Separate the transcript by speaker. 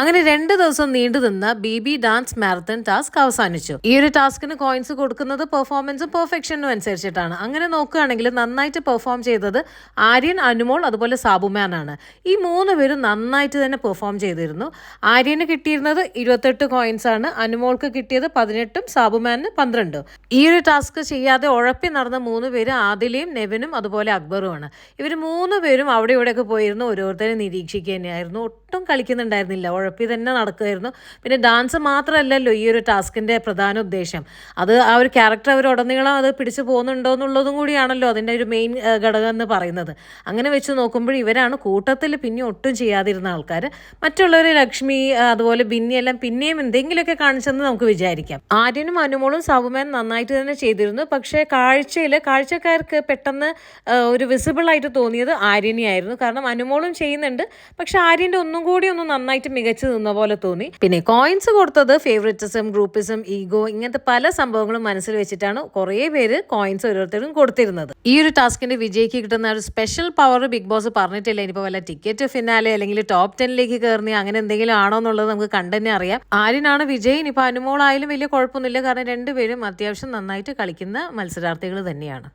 Speaker 1: അങ്ങനെ 2 ദിവസം നീണ്ടു നിന്ന ബി ഡാൻസ് മാരത്തൺ ടാസ്ക് അവസാനിച്ചു. ഈ ഒരു ടാസ്കിന് കോയിൻസ് കൊടുക്കുന്നത് പെർഫോമൻസും പെർഫെക്ഷനും അനുസരിച്ചിട്ടാണ്. അങ്ങനെ നോക്കുകയാണെങ്കിൽ നന്നായിട്ട് പെർഫോം ചെയ്തത് ആര്യൻ, അനുമോൾ, അതുപോലെ സാബുമാൻ ആണ്. ഈ 3 പേരും നന്നായിട്ട് തന്നെ പെർഫോം ചെയ്തിരുന്നു. ആര്യന് കിട്ടിയിരുന്നത് 28 കോയിൻസ് ആണ്, അനുമോൾക്ക് കിട്ടിയത് 18ഉം സാബുമാനിന് 12ഉം. ഈ ഒരു ടാസ്ക് ചെയ്യാതെ ഉഴപ്പി നടന്ന 3 പേര് ആദിലയും നെവിനും അതുപോലെ അക്ബറുമാണ്. ഇവർ 3 പേരും അവിടെ ഇവിടെയൊക്കെ പോയിരുന്നു ഓരോരുത്തരെ നിരീക്ഷിക്കുക തന്നെയായിരുന്നു. ഒട്ടും കളിക്കുന്നുണ്ടായിരുന്നില്ല, ഉഴപ്പി തന്നെ നടക്കുമായിരുന്നു. പിന്നെ ഡാൻസ് മാത്രമല്ലല്ലോ ഈ ഒരു ടാസ്കിൻ്റെ പ്രധാന ഉദ്ദേശം. അത് ആ ഒരു ക്യാരക്ടർ അവർ ഉടനീളം അത് പിടിച്ചു പോകുന്നുണ്ടോ എന്നുള്ളതും കൂടിയാണല്ലോ അതിൻ്റെ ഒരു മെയിൻ ഘടകം എന്ന് പറയുന്നത്. അങ്ങനെ വെച്ച് നോക്കുമ്പോൾ ഇവരാണ് കൂട്ടത്തിൽ പിന്നെ ഒട്ടും ചെയ്യാതിരുന്ന ആൾക്കാർ. മറ്റുള്ളവർ ലക്ഷ്മി അതുപോലെ ബിന്നി എല്ലാം പിന്നെയും എന്തെങ്കിലുമൊക്കെ കാണിച്ചെന്ന് നമുക്ക് വിചാരിക്കാം. ആര്യനും അനുമോളും സാബുമാൻ നന്നായിട്ട് തന്നെ ചെയ്തിരുന്നു. പക്ഷേ കാഴ്ചക്കാർക്ക് പെട്ടെന്ന് ഒരു വിസിബിൾ ആയിട്ട് തോന്നിയത് ആര്യനെയായിരുന്നു. കാരണം അനുമോളും ചെയ്യുന്നുണ്ട്, പക്ഷെ ആര്യൻ്റെ ഒന്നും കൂടി ഒന്ന് നന്നായിട്ട് മികച്ചു നിന്ന പോലെ തോന്നി. പിന്നെ കോയിൻസ് കൊടുത്തത് ഫേവറിറ്റിസം, ഗ്രൂപ്പിസം, ഈഗോ, ഇങ്ങനത്തെ പല സംഭവങ്ങളും മനസ്സിൽ വെച്ചിട്ടാണ് കുറേ പേര് കോയിൻസ് ഓരോരുത്തരും കൊടുത്തിരുന്നത്. ഈ ഒരു ടാസ്കിന്റെ വിജയിക്ക് കിട്ടുന്ന ഒരു സ്പെഷ്യൽ പവർ ബിഗ് ബോസ് പറഞ്ഞിട്ടില്ല. ഇനിയിപ്പോൾ വല്ല ടിക്കറ്റ് ഫിനാലെ അല്ലെങ്കിൽ ടോപ്പ് 10ലേക്ക് കയറുന്ന അങ്ങനെ എന്തെങ്കിലും ആണോ എന്നുള്ളത് നമുക്ക് കണ്ടുതന്നെ അറിയാം. ആര്യനാണ് വിജയ്. ഇനിയിപ്പോൾ അനുമോളായാലും വലിയ കുഴപ്പമൊന്നുമില്ല, കാരണം രണ്ടുപേരും അത്യാവശ്യം നന്നായിട്ട് കളിക്കുന്ന മത്സരാർത്ഥികൾ തന്നെയാണ്.